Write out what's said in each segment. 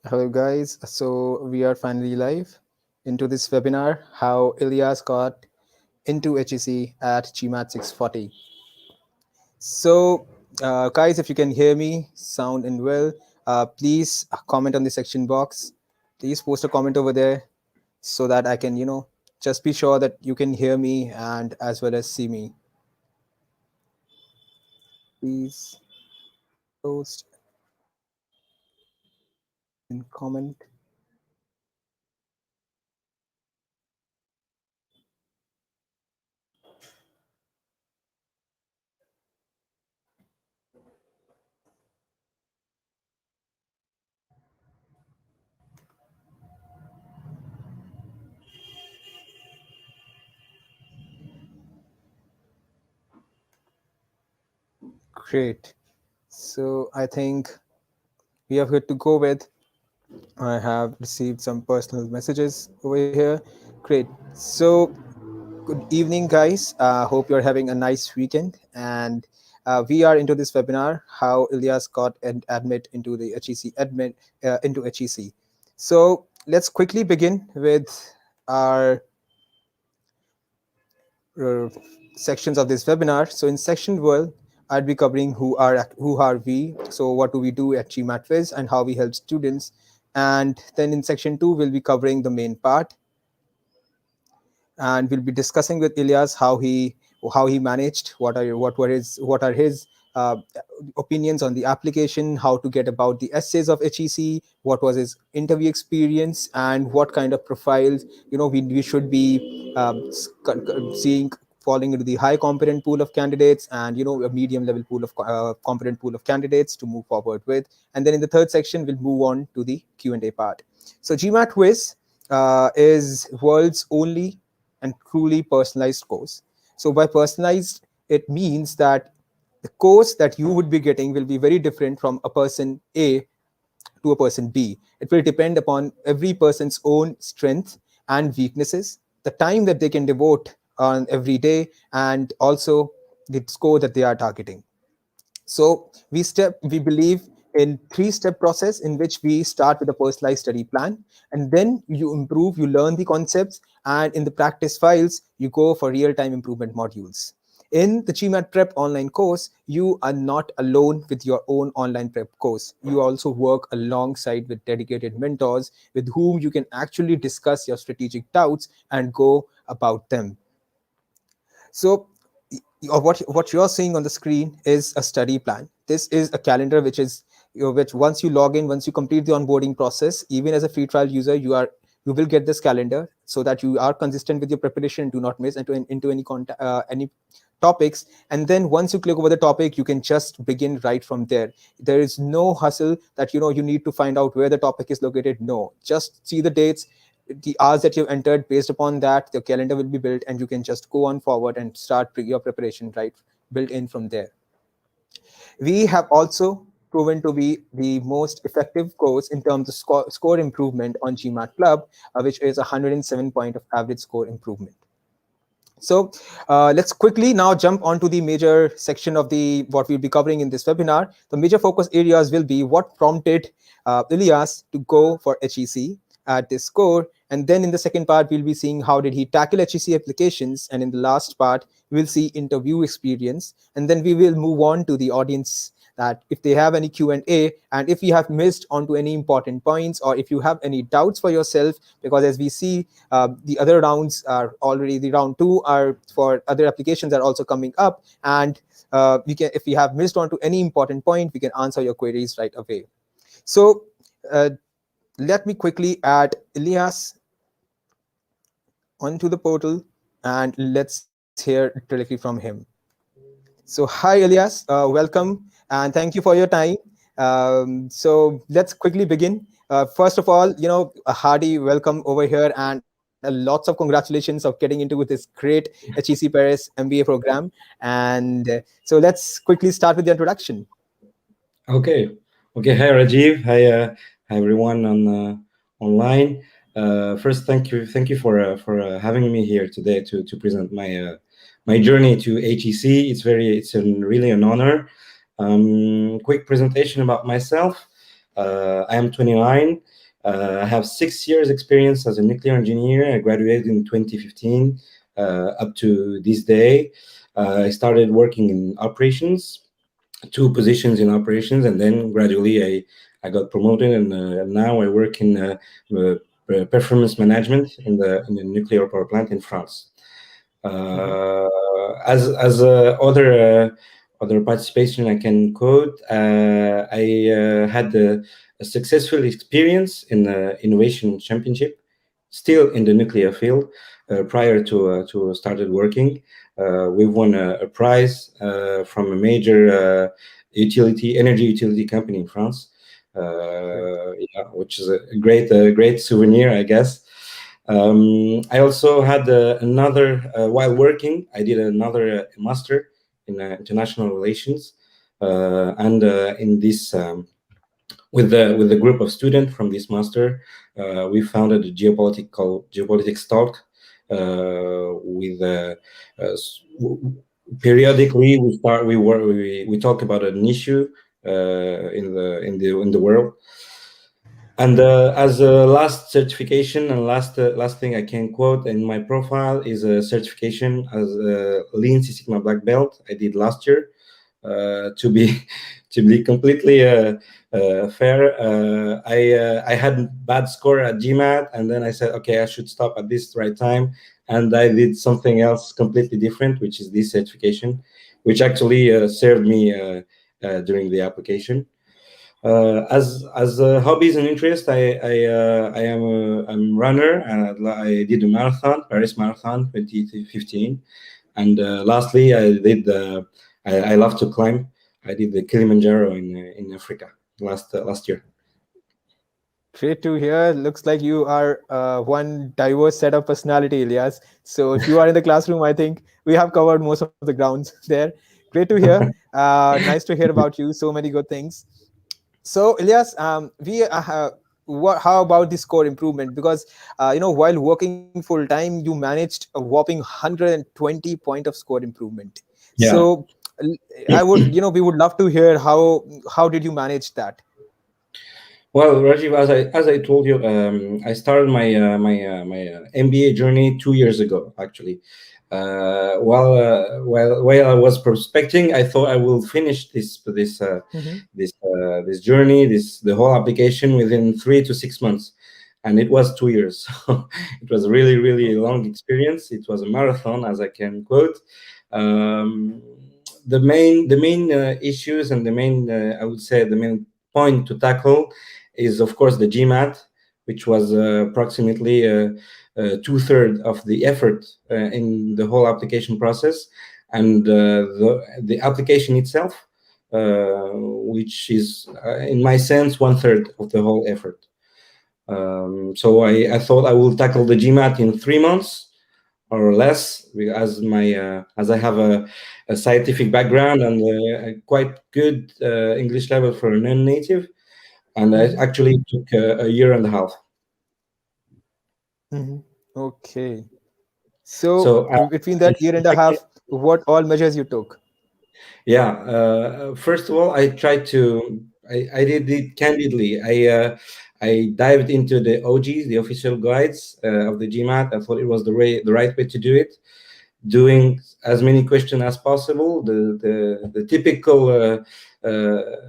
Hello, guys. So we are finally live into this webinar, how Ilias got into HEC at GMAT 640. So, guys, if you can hear me, sound and well, please comment on the section box. Please post a comment over there so that I can, just be sure that you can hear me and as well as see me. Please post and comment. Great. So I think we are good to go with. I have received some personal messages over here. Great. So, good evening, guys. Hope you're having a nice weekend. And we are into this webinar, how Ilias got an admit into the HEC into HEC. So let's quickly begin with our uh, sections of this webinar. So in section 1, I'd be covering who are we, so what do we do at GMATWhiz and how we help students. And then in section 2, we'll be covering the main part, and we'll be discussing with Ilias how he managed, what are his uh, opinions on the application, how to get about the essays of HEC, what was his interview experience, and what kind of profiles we should be seeing falling into the high competent pool of candidates, and a medium level pool of competent pool of candidates to move forward with. And then in the third section, we'll move on to the Q&A part. So GMATWhiz is world's only and truly personalized course. So by personalized, it means that the course that you would be getting will be very different from a person A to a person B. It will depend upon every person's own strength and weaknesses, the time that they can devote on every day, and also the score that they are targeting. So we believe in three-step process in which we start with a personalized study plan, and then you improve, you learn the concepts, and in the practice files, you go for real-time improvement modules. In the GMAT Prep online course, you are not alone with your own online prep course. You also work alongside with dedicated mentors with whom you can actually discuss your strategic doubts and go about them. So what you're seeing on the screen is a study plan. This is a calendar which is which once you log in, once you complete the onboarding process, even as a free trial user, you will get this calendar so that you are consistent with your preparation and do not miss into any topics. And then once you click over the topic, you can just begin right from there. There is no hustle that you need to find out where the topic is located. No, just see the dates, the hours that you've entered. Based upon that, the calendar will be built, and you can just go on forward and start your preparation right built in from there. We have also proven to be the most effective course in terms of score improvement on GMAT Club, which is 107 point of average score improvement. So let's quickly now jump onto the major section of the what we'll be covering in this webinar. The major focus areas will be what prompted Ilias to go for HEC at this score. And then in the second part, we'll be seeing how did he tackle HEC applications. And in the last part, we'll see interview experience. And then we will move on to the audience, that if they have any Q&A, and if you have missed onto any important points, or if you have any doubts for yourself, because as we see, the other rounds are already, the round 2 are for other applications are also coming up, and if we have missed onto any important point, we can answer your queries right away. So let me quickly add Ilias onto the portal, and let's hear directly from him. So hi Ilias, welcome, and thank you for your time. So let's quickly begin. First of all, a hearty welcome over here, and lots of congratulations of getting into this great HEC Paris MBA program. And so let's quickly start with the introduction. Okay. Hi, Rajiv. Hi everyone on online. First, thank you for having me here today to present my journey to HEC. It's really an honor. Quick presentation about myself. I am 29. I have 6 years experience as a nuclear engineer. I graduated in 2015 up to this day. I started working in operations, two positions in operations, and then gradually I got promoted, and now I work in performance management in the nuclear power plant in France. Mhm. Uh, as other participation I can quote, I had a successful experience in the innovation championship, still in the nuclear field. Prior to started working, we won a prize from a major energy utility company in France. Great. Yeah, which is a great souvenir, I guess. I also had another, while working, I did another master in international relations, and in this with the group of students from this master, we founded a geopolitics talk with periodically we talk about an issue in the world. And as a last certification and last thing I can quote in my profile is a certification as a Lean Six Sigma Black Belt I did last year. To be to be completely fair, I had bad score at GMAT, and then I said, okay, I should stop at this right time, and I did something else completely different, which is this certification, which actually served me during the application. As hobbies and interest, I am I'm a runner, and I did a marathon, Paris Marathon 2015, and lastly I love to climb. I did the Kilimanjaro in Africa last year. Great to hear. Looks like you are one diverse set of personality, Ilias. So if you are in the classroom, I think we have covered most of the grounds there. Great to hear. Nice to hear about you. So many good things. So Ilias, we how about the score improvement? Because while working full time, you managed a whopping 120 point of score improvement. Yeah. So I would, we would love to hear how did you manage that? Well, Rajiv, as I told you, I started my MBA journey 2 years ago. Actually, while I was prospecting, I thought I will finish Mhm. this journey, the whole application within 3 to 6 months, and it was 2 years. So it was a really long experience. It was a marathon, as I can quote. Um, the main issues and the main I would say the main point to tackle is of course the GMAT, which was approximately 2/3 of the effort in the whole application process, and the application itself, which is in my sense 1/3 of the whole effort. So I thought I will tackle the GMAT in 3 months or less, as I have a scientific background and a quite good English level for a non-native, and it Mhm. actually took a year and a half. Mhm. Okay. So So between that year and if a I can, half, what all measures you took? yeah. First of all, I did it candidly. I dived into the OGs, the official guides of the GMAT. I thought it was the right way to do it, doing as many questions as possible, the typical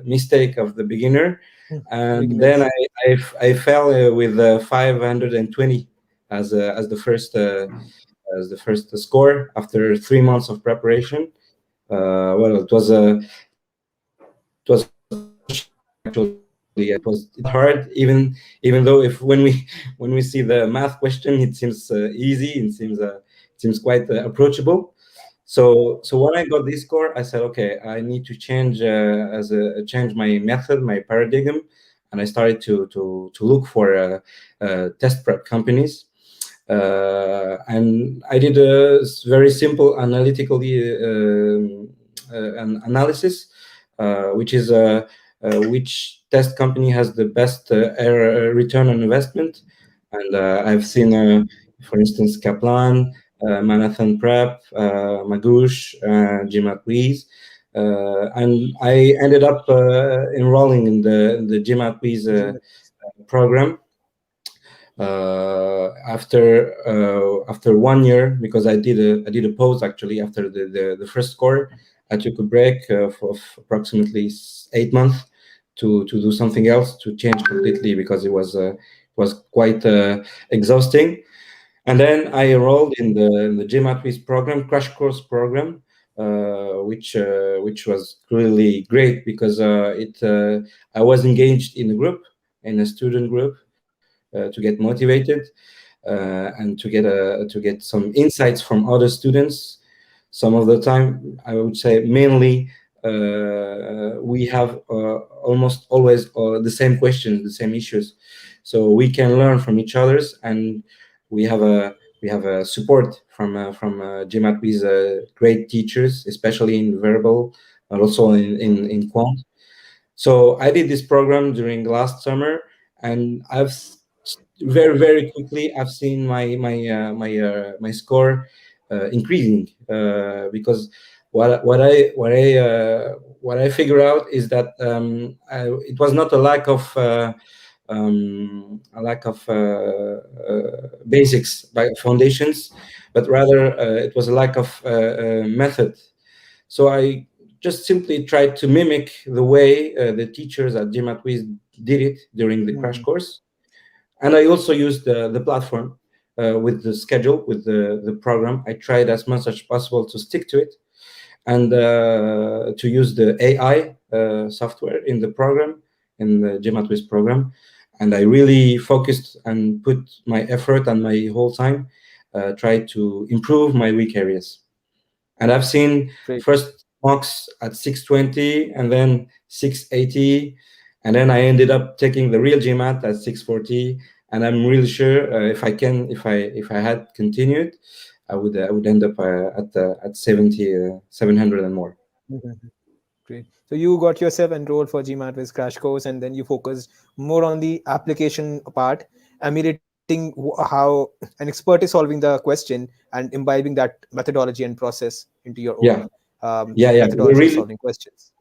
mistake of the beginner, Mm. and then Beginners. I fell with 520 as the first score after 3 months of preparation. Well, it was a challenge actually. It was hard, even though if when we see the math question, it seems easy. It seems quite approachable. So when I got this score, I said, okay, I need to change my method, my paradigm, and I started to look for test prep companies. And I did a very simple an analysis, which is which test company has the best return on investment. And I've seen, for instance, Kaplan, Manhattan Prep, Magoosh, GMATWhiz. and I ended up enrolling in the GMATWhiz program after 1 year, because I did a pause actually after the first score. I took a break of approximately 8 months to do something else, to change completely, because it was quite exhausting. And then I enrolled in the GMATWhiz program, Crash Course program, which was really great, because I was engaged in a group, in a student group, to get motivated and to get some insights from other students. Some of the time, I would say mainly, we have almost always the same questions, the same issues, so we can learn from each others, and we have a support from GMATWhiz great teachers, especially in verbal, and also in quant. So I did this program during last summer, and very quickly I've seen my score increasing, because what I figure out is that it was not a lack of basics by foundations, but rather it was a lack of method. So I just simply tried to mimic the way the teachers at GMATWhiz did it during the crash course. And I also used the platform with the schedule, with the program. I tried as much as possible to stick to it, and to use the AI software in the program, in the GMATWhiz program. And I really focused and put my effort and my whole time, tried to improve my weak areas. And I've seen Great. first mocks at 620, and then 680, and then I ended up taking the real GMAT at 640. And I'm really sure if I had continued, I would end up at 700 and more. Mhm. Great. So you got yourself enrolled for GMATWhiz Crash Course, and then you focused more on the application part, emulating how an expert is solving the question and imbibing that methodology and process into your own Yeah, yeah. methodology of solving questions.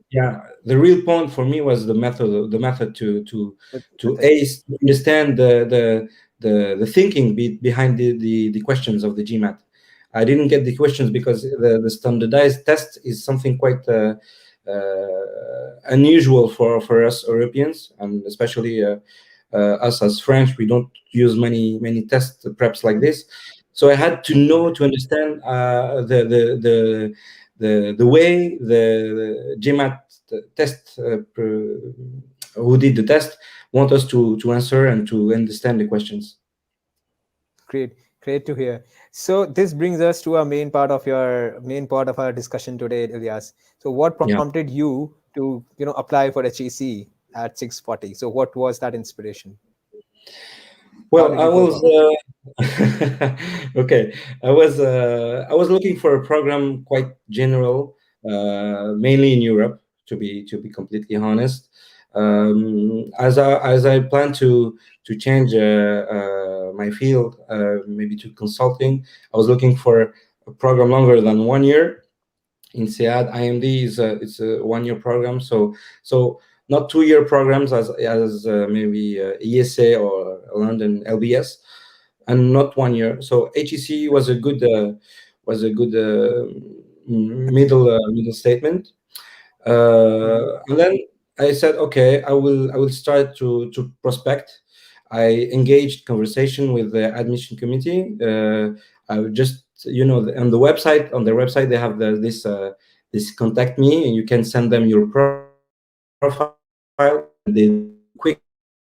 The real point for me was the method to Method. ace, to understand the thinking behind the questions of the GMAT. I didn't get the questions because the standardized test is something quite unusual for us Europeans, and especially us as French. We don't use many test preps like this. So I had to know, to understand the way the GMAT test who did the test want us to answer and to understand the questions. Great, great to hear. So this brings us to our main part of our discussion today, Ilyas. So what Yeah. prompted you to apply for HEC at 640? So what was that inspiration? How Well, did I you go was about it? okay. I was looking for a program quite general, mainly in Europe, to be completely honest. As I plan to change my field, maybe to consulting, I was looking for a program longer than 1 year. In SEAD, IMD is it's a 1 year program, so not 2 year programs as maybe ESA or London LBS, and not 1 year. So HEC was a good middle statement. And then I said, okay, I will start to prospect. I engaged conversation with the admission committee. I would just, on their website they have this contact me, and you can send them your profile, and they do a quick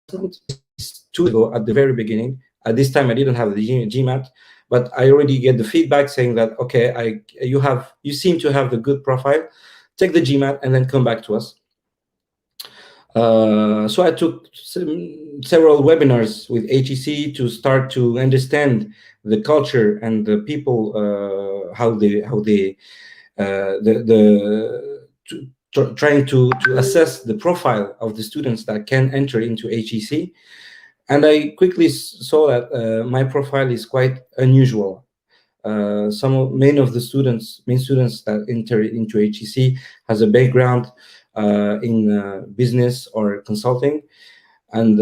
assessment. This is 2 years ago, at the very beginning. At this time, I didn't have the GMAT, but I already get the feedback saying that, okay, you seem to have the good profile. Take the GMAT and then come back to us. So I took several webinars with HEC to start to understand the culture and the people, trying to assess the profile of the students that can enter into HEC. And I quickly saw that my profile is quite unusual. Many of the main students that enter into HEC has a background in business or consulting, and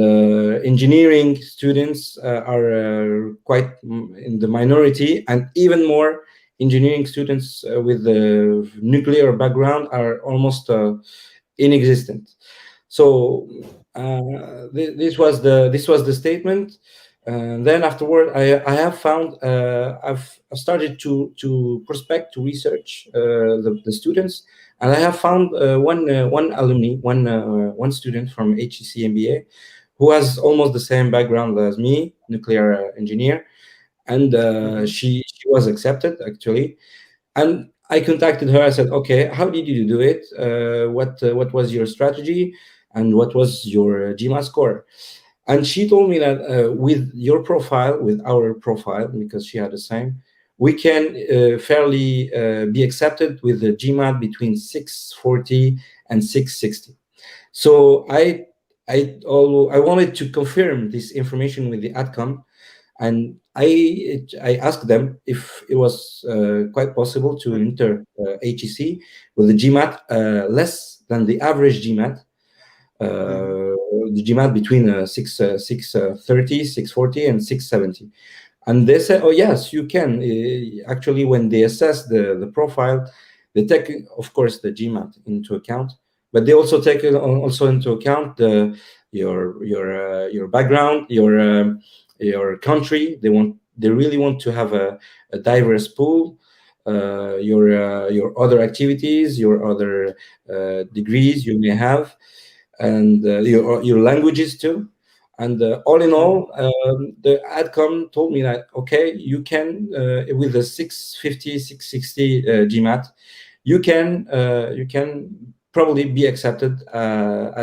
engineering students are quite in the minority, and even more engineering students with the nuclear background are almost inexistent. So this was the statement. And then afterward, I have found I've started to prospect, to research the students, and I have found one alumni, one student from HEC MBA, who has almost the same background as me, nuclear engineer, and Mhm. she was accepted actually. And I contacted her. I said, "Okay, how did you do it? What was your strategy, and what was your GMAT score?" And she told me that with your profile, with our profile, because she had the same, we can fairly be accepted with the GMAT between 640 and 660. So I wanted to confirm this information with the outcome, and I asked them if it was quite possible to enter HEC with the GMAT less than the average GMAT, Mhm. the GMAT between 630, 640, and 670. And they said, "Oh yes, you can." Actually, when they assess the profile, they take, of course, the GMAT into account, but they also take it also into account your background, your country. They really want to have a diverse pool. Your other activities, your other degrees you may have, and your languages too. And all in Mhm. all, the outcome told me that okay, you can with the 650, 660 GMAT, you can probably be accepted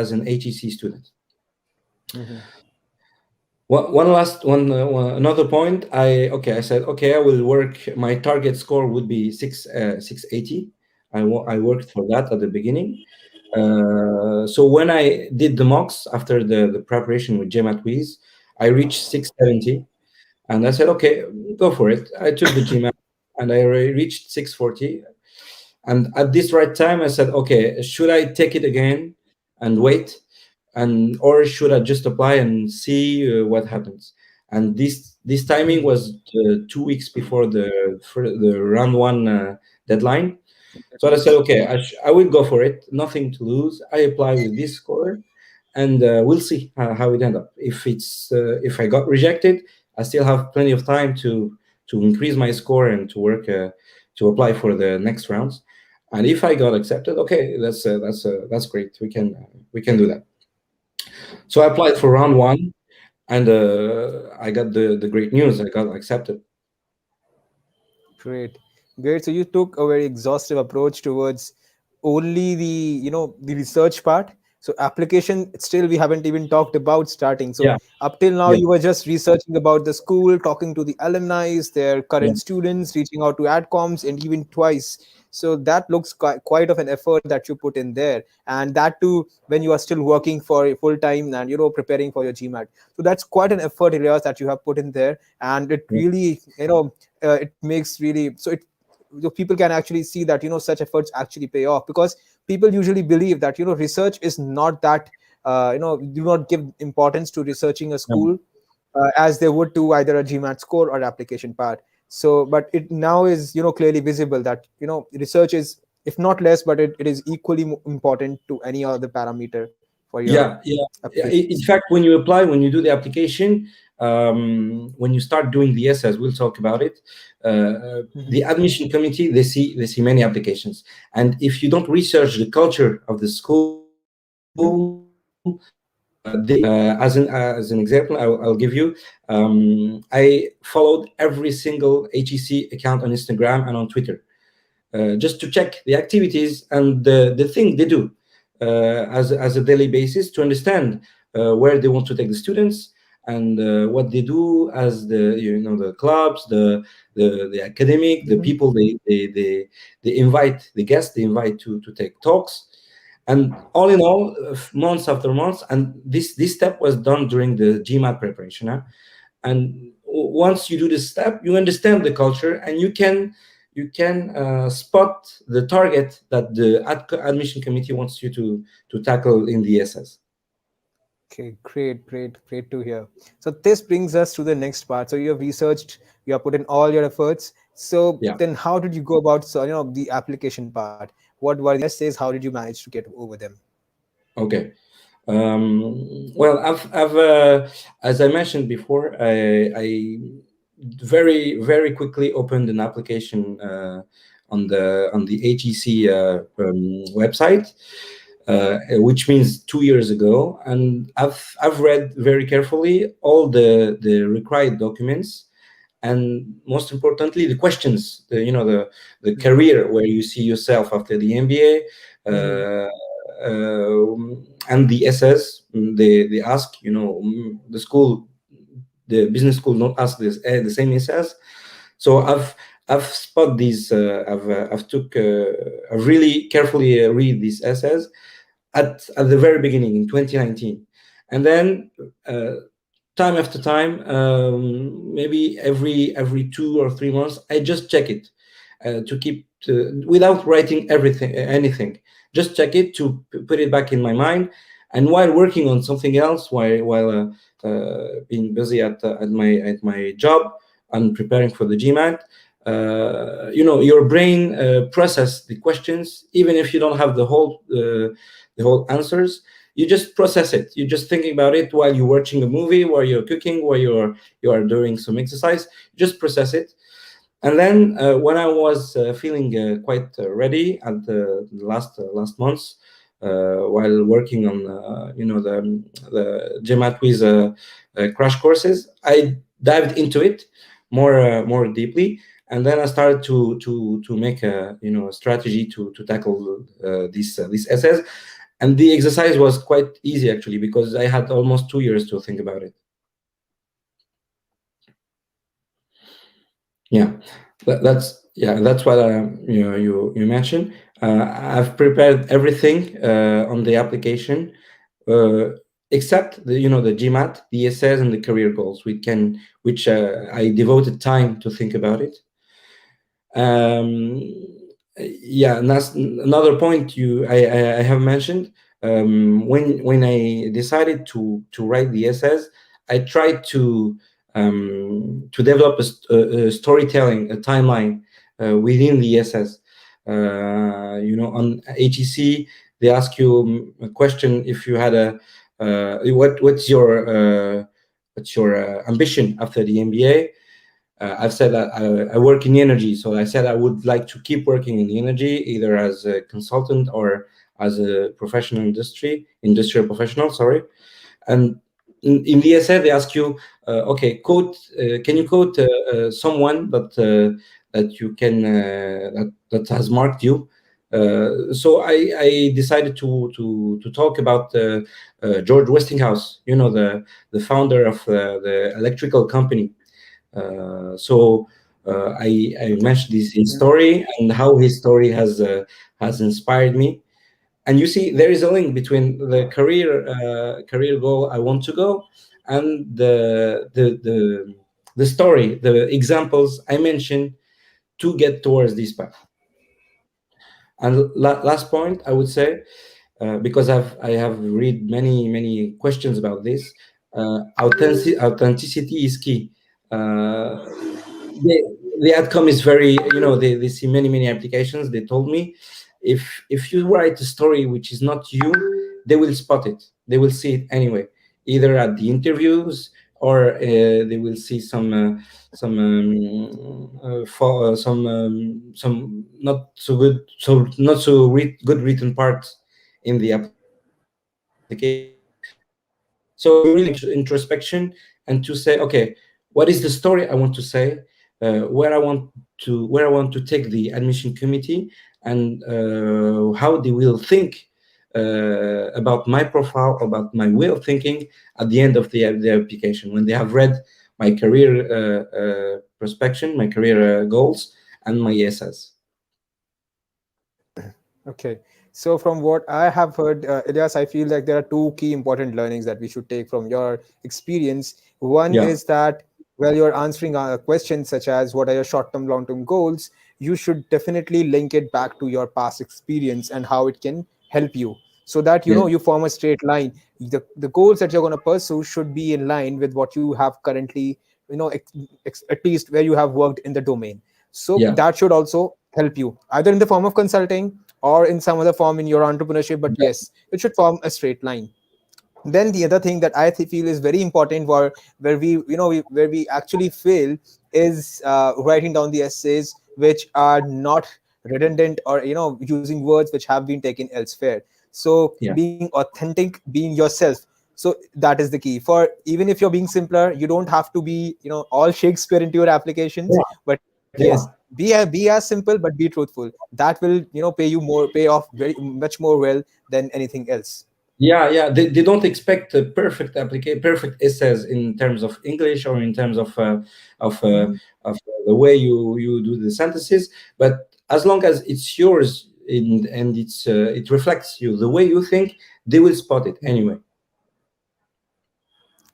as an HEC student. Mhm. One last another point. I said okay, I will work. My target score would be 680. I worked for that at the beginning. So when I did the mocks after the preparation with GMATWhiz, I reached 670, and I said, okay, go for it. I took the GMAT, and I reached 640. And at this right time, I said, okay, should I take it again and wait, and or should I just apply and see what happens? And this timing Mhm. was 2 weeks before the round one deadline. So I said, Deadlines. okay, I will go for it. Nothing to lose. I apply with this score, and we'll see how it end up. If I got rejected, I still have plenty of time to increase my score and to work to apply for the next rounds. And if I got accepted, okay, that's great. We can do that. So I applied for round one, and I got the great news. I got accepted. Great, great. So you took a very exhaustive approach towards only the research part. So application still we haven't even talked about starting. So Yeah, up till now yeah, you were just researching about the school, talking to the alumni, their yeah, current students, reaching out to adcoms, and even twice. So that looks quite of an effort that you put in there, and that too when you are still working for full time and preparing for your GMAT. So that's quite an effort, areas that you have put in there, and it yeah, really it makes really so it people can actually see that such efforts actually pay off, because people usually believe that research is not that do not give importance to researching a school as they would to either a GMAT score or application part. So but it now is clearly visible that research is, if not less, but it is equally important to any other parameter for your yeah. In applications. fact, when you apply, when you do the application, when you start doing the essays, we'll talk about it. The Mhm. admission committee, they see many applications, and if you don't research the culture of the school, as an example, I'll give you. I followed every single HEC account on Instagram and on Twitter, just to check the activities and the thing they do as a daily basis, to understand where they want to take the students, and what they do as the clubs, the academic, the Mhm. people they invite, the guests they invite to take talks. And all in all, months after months, and this step was done during the GMAT preparation, huh? And once you do this step, you understand the culture, and you can spot the target that the admission committee wants you to tackle in the SS. Okay, great, great, great to hear. So this brings us to the next part. So you have researched, you have put in all your efforts. So Yeah. then, how did you go about, so the application part? What were the essays? How did you manage to get over them? Okay. Well, I've as I mentioned before, I very quickly opened an application on the HEC website, which means 2 years ago, and I've read very carefully all the required documents, and most importantly the questions, the career where you see yourself after the MBA. Mm-hmm. And the essays, they ask, the school, the business school don't ask this the same essays. So I've spot these, I've really carefully read these essays at the very beginning in 2019, and then time after time, maybe every 2 or 3 months, I just check it, to keep without writing anything. Just check it to put it back in my mind, and while working on something else, while being busy at my job and preparing for the GMAT, your brain process the questions, even if you don't have the whole answers. You just process it. You're just thinking about it while you're watching a movie, while you're cooking, while you are doing some exercise. Just process it. And then when I was feeling quite ready at the last months, while working on the GMATWhiz crash courses, I dived into it more deeply, and then I started to make a strategy to tackle these essays. And the exercise was quite easy, actually, because I had almost 2 years to think about it. Yeah, that's what you mentioned. I've prepared everything on the application, uh, except the GMAT, the essays, and the career goals, which I devoted time to think about it. Um, yeah, and that's another point I have mentioned. When I decided to write the essays, I tried to develop a storytelling, a timeline within the essays. On HEC, they ask you a question: if you had what's your ambition after the MBA? I've said that I work in energy, so I said I would like to keep working in the energy, either as a consultant or as a industrial professional. Sorry. And in the essay, they ask you, okay, can you quote someone that you can that has marked you? So I decided to talk about George Westinghouse, the founder of the electrical company. So I mentioned his story, and how his story has inspired me. And you see, there is a link between the career goal I want to go, and the story, the examples I mentioned to get towards this path. And last point, I would say, because I have read many questions about this. Authenticity is key. The, the outcome is very, they see many applications. They told me, if you write a story which is not you, they will spot it. They will see it anyway, either at the interviews, or they will see some not so good, good written parts in the application. So to do really introspection, and to say, okay, what is the story I want to say, where I want to take the admission committee, and how they will think about my profile, about my way of thinking at the end of the application, when they have read my career prospection, my career goals, and my essays. Okay. So from what I have heard, Ilyas, I feel like there are two key important learnings that we should take from your experience. One Yeah. is that while you're answering questions such as what are your short-term, long-term goals, you should definitely link it back to your past experience and how it can help you, so that Yes. you form a straight line. The goals that you're going to pursue should be in line with what you have currently, at least where you have worked in the domain. So Yeah. that should also help you either in the form of consulting or in some other form in your entrepreneurship, but yes, it should form a straight line. Then the other thing that I feel is very important, where where we actually fail is writing down the essays which are not redundant, or using words which have been taken elsewhere. So Yeah. being authentic, being yourself. So that is the key. For even if you're being simpler, you don't have to be all Shakespeare into your applications. Yeah. But yes, Yeah. be as simple but be truthful. That will pay off very much more well than anything else. Yeah, yeah. They don't expect a perfect essays in terms of English or in terms of uh, Mhm. of the way you do the sentences. But as long as it's yours and it reflects you, the way you think, they will spot it anyway.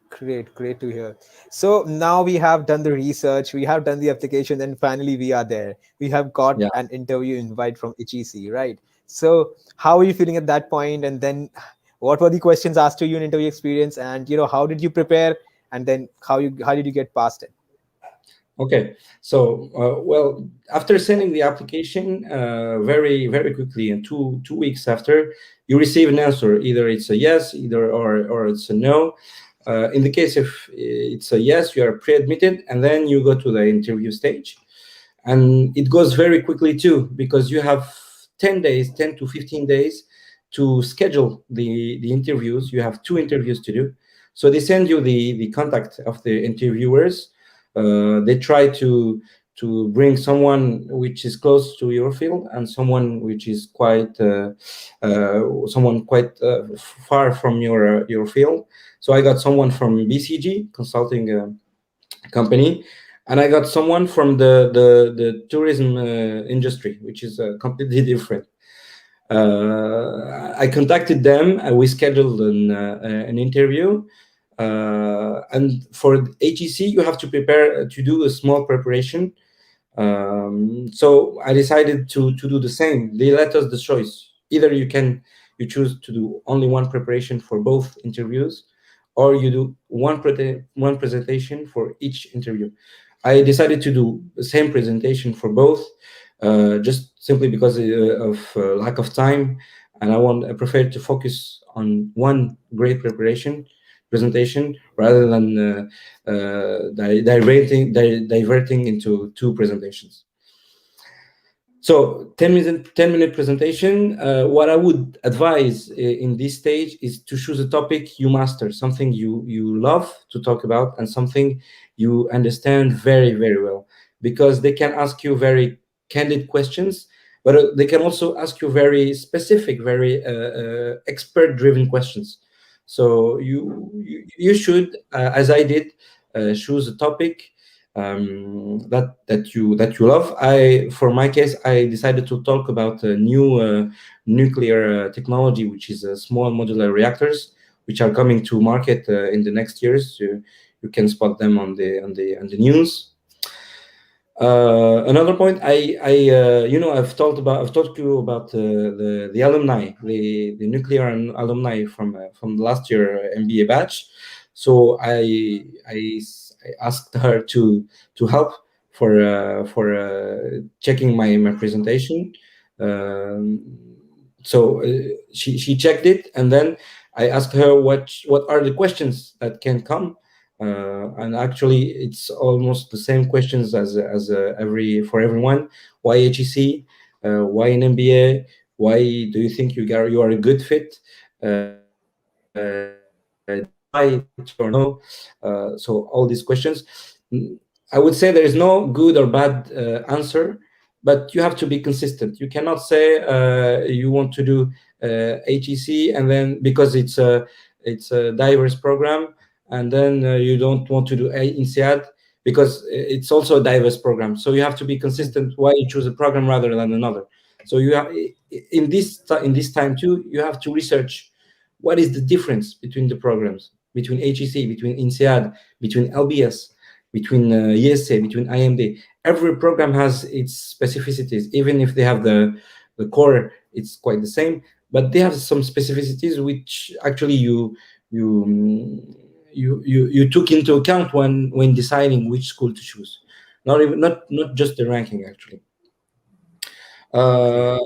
Great, great to hear. So now we have done the research, we have done the application, and finally we are there. We have got Yeah. an interview invite from HEC, right? So how are you feeling at that point? And then what were the questions asked to you in interview experience? And how did you prepare? And then how did you get past it? Okay, so well, after sending the application, very quickly, in two weeks after, you receive an answer. Either it's a yes, either or it's a no. In the case if it's a yes, you are pre-admitted, and then you go to the interview stage, and it goes very quickly too because you have 10 days, 10 to 15 days to schedule the interviews. You have two interviews to do, so they send you the contact of the interviewers. They try to bring someone which is close to your field and someone which is quite someone quite far from your field. So I got someone from BCG consulting company, and I got someone from the tourism industry, which is completely different. I contacted them. We scheduled an interview, and for HEC, you have to prepare to do a small preparation. So I decided to do the same. They let us the choice. Either you choose to do only one preparation for both interviews, or you do one presentation for each interview. I decided to do the same presentation for both, just simply because of lack of time, and I prefer to focus on one great presentation rather than diverting into two presentations. So 10-minute presentation. What I would advise in this stage is to choose a topic you master, something you love to talk about, and something you understand very well, because they can ask you very candid questions, but they can also ask you very specific, very expert-driven questions. So you should, as I did, choose a topic that you love. For my case, I decided to talk about a new nuclear technology, which is small modular reactors, which are coming to market in the next years. You can spot them on the news. Another point, I've talked to you about the alumni, the nuclear alumni from the last year MBA batch. So I asked her to help for checking my presentation. Um, so she checked it, and then I asked her what are the questions that can come, and actually it's almost the same questions as for everyone. Why HEC? Why an MBA? Why do you think you are a good fit? Do you like it or no? So all these questions. I would say there is no good or bad answer, but you have to be consistent. You cannot say you want to do HEC, and then because it's a diverse program, and then you don't want to do INSEAD because it's also a diverse program. So you have to be consistent why you choose a program rather than another. So you have in this time too, you have to research what is the difference between the programs, between HEC, between INSEAD, between LBS. between ESA, between IMD. Every program has its specificities, even if they have the core, it's quite the same, but they have some specificities which actually you you took into account when deciding which school to choose. Not just the ranking actually. Great. Uh,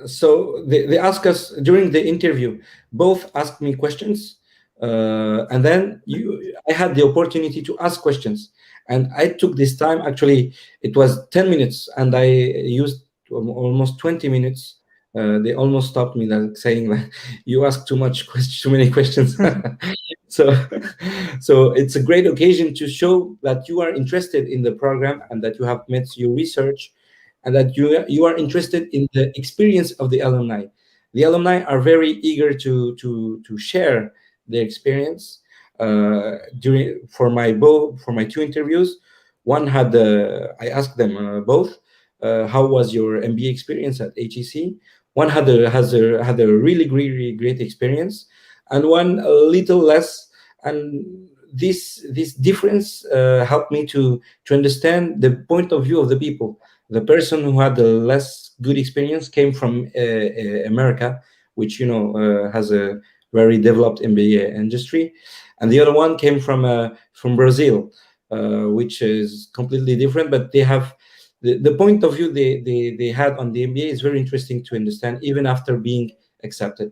so they ask us during the interview, both asked me questions, and then I had the opportunity to ask questions, and I took this time. Actually, it was 10 minutes, and I used almost 20 minutes. They almost stopped me, like, saying that you ask too much too many questions. So so it's a great occasion to show that you are interested in the program and that you have made your research, and that you are interested in the experience of the alumni. The alumni are very eager to share their experience. During for my two interviews, one had I asked them both, how was your MBA experience at HEC? One had a really great experience, and one a little less. And this difference helped me to understand the point of view of the people. The person who had the less good experience came from America, which has a very developed MBA industry, and the other one came from Brazil, which is completely different. But they have the point of view they had on the MBA is very interesting to understand, even after being accepted.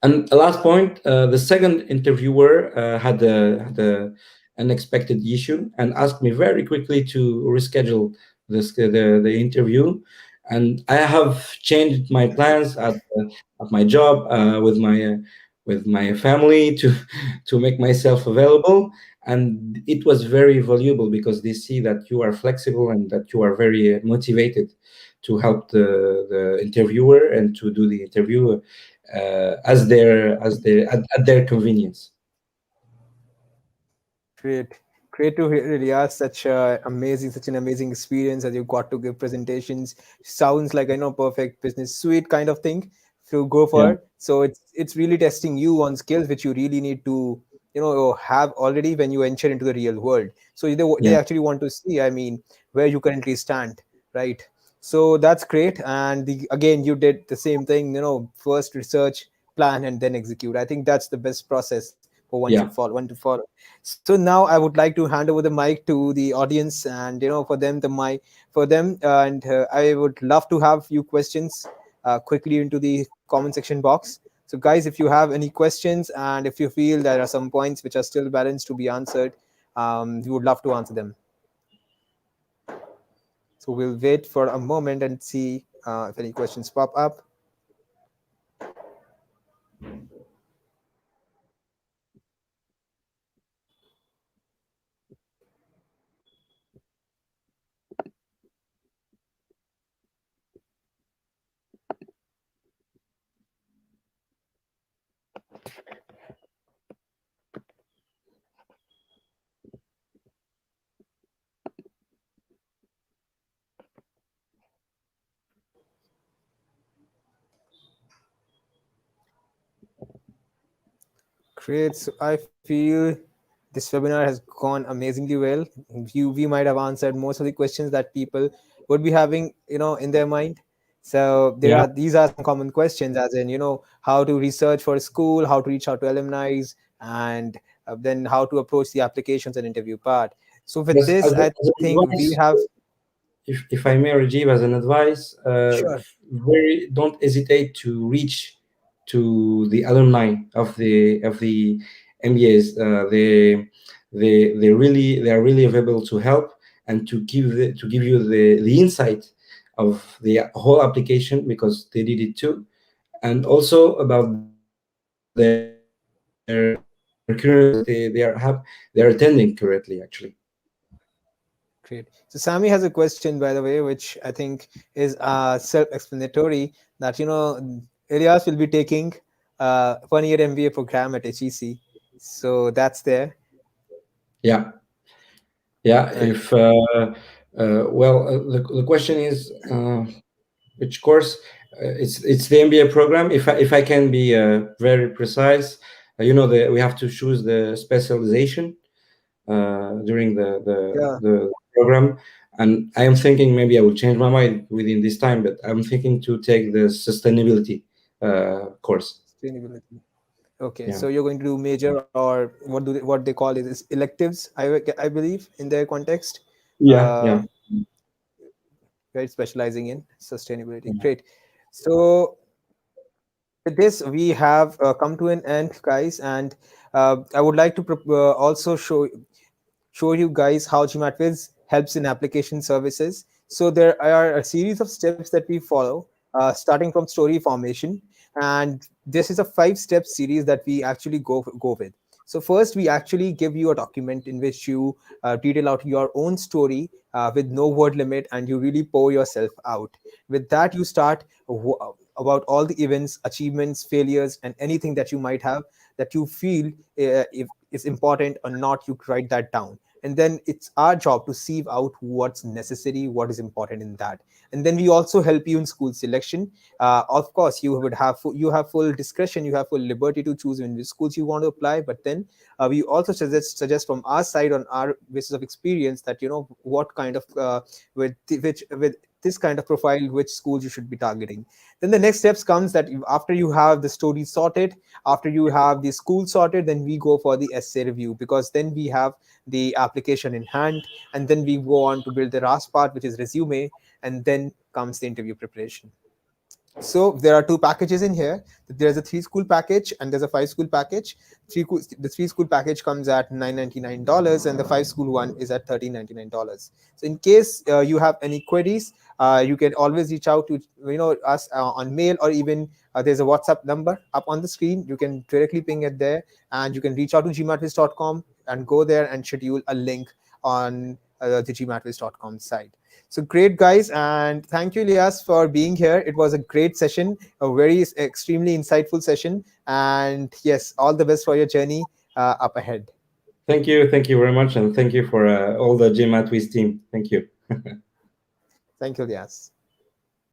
And the last point, the second interviewer had a unexpected issue and asked me very quickly to reschedule the interview. And I have changed my plans at my job, with my family, to make myself available. And it was very valuable because they see that you are flexible and that you are very motivated to help the interviewer and to do the interview at their convenience. Great. Great to hear, Ilias. Such an amazing experience as you got to give presentations. Sounds like, I know, perfect business suite kind of thing to go Yeah, for. So it's really testing you on skills which you really need to, have already when you enter into the real world. So they yeah, actually want to see, I mean, where you currently stand, right? So that's great. And again, you did the same thing, first research, plan, and then execute. I think that's the best process for yeah. one to follow. So now I would like to hand over the mic to the audience, and for them the mic for them, and I would love to have few questions quickly into the comment section box. So guys, if you have any questions and if you feel there are some points which are still balanced to be answered, we would love to answer them. So we'll wait for a moment and see if any questions pop up. Great. So I feel this webinar has gone amazingly well. We might have answered most of the questions that people would be having, in their mind. So Yeah. these are some common questions, as in, how to research for a school, how to reach out to alumni, and then how to approach the applications and interview part. So with Yes, this, I as think we advice, have. if I may, Rajiv, as an advice, Sure. very don't hesitate to reach to the alumni of the MBAs. They are really available to help and to give you the insight of the whole application, because they did it too, and also about their curriculum they are attending currently actually. Great. So Sammy has a question, by the way, which I think is self-explanatory. That Ilias will be taking 1 year MBA program at HEC, so that's there, Yeah, yeah. right? If well, the question is which course? It's the MBA program. If I can be very precise, we have to choose the specialization. during Yeah, the program, and I am thinking maybe I will change my mind within this time. But I'm thinking to take the sustainability course. sustainability. Okay, Yeah, so you're going to do major, or what they call it is electives, I believe in their context. yeah, Uh, yeah. right, specializing in sustainability. Yeah. Great. So with this, we have come to an end, guys, and I would like to also show you guys how GMATWhiz helps in application services. So there are a series of steps that we follow, starting from story formation, and this is a 5-step series that we actually go with. So first, we actually give you a document in which you detail out your own story with no word limit, and you really pour yourself out. With that, you start about all the events, achievements, failures, and anything that you might have that you feel if is important or not. You write that down, and then it's our job to sieve out what's necessary, what is important in that. And then we also help you in school selection. Of course, you would have you have full discretion, you have full liberty to choose in which schools you want to apply, but then we also suggest from our side, on our basis of experience, that what kind of with this kind of profile, which schools you should be targeting. Then the next steps comes that after you have the story sorted, after you have the school sorted, then we go for the essay review, because then we have the application in hand, and then we go on to build the last part, which is resume, and then comes the interview preparation. So there are two packages in here. There's a 3 school package and there's a 5 school package. The 3 school package comes at $999, and the 5 school one is at $1399. So in case you have any queries, you can always reach out to us on mail, or even there's a WhatsApp number up on the screen. You can directly ping it there, and you can reach out to gmatwiz.com and go there and schedule a link on the gmatwiz.com site. So great, guys, and thank you, Ilias, for being here. It was a great session, a very extremely insightful session, and yes, all the best for your journey up ahead. Thank you very much, and thank you for all the GMAT Wiz team. Thank you. Thank you, Ilias.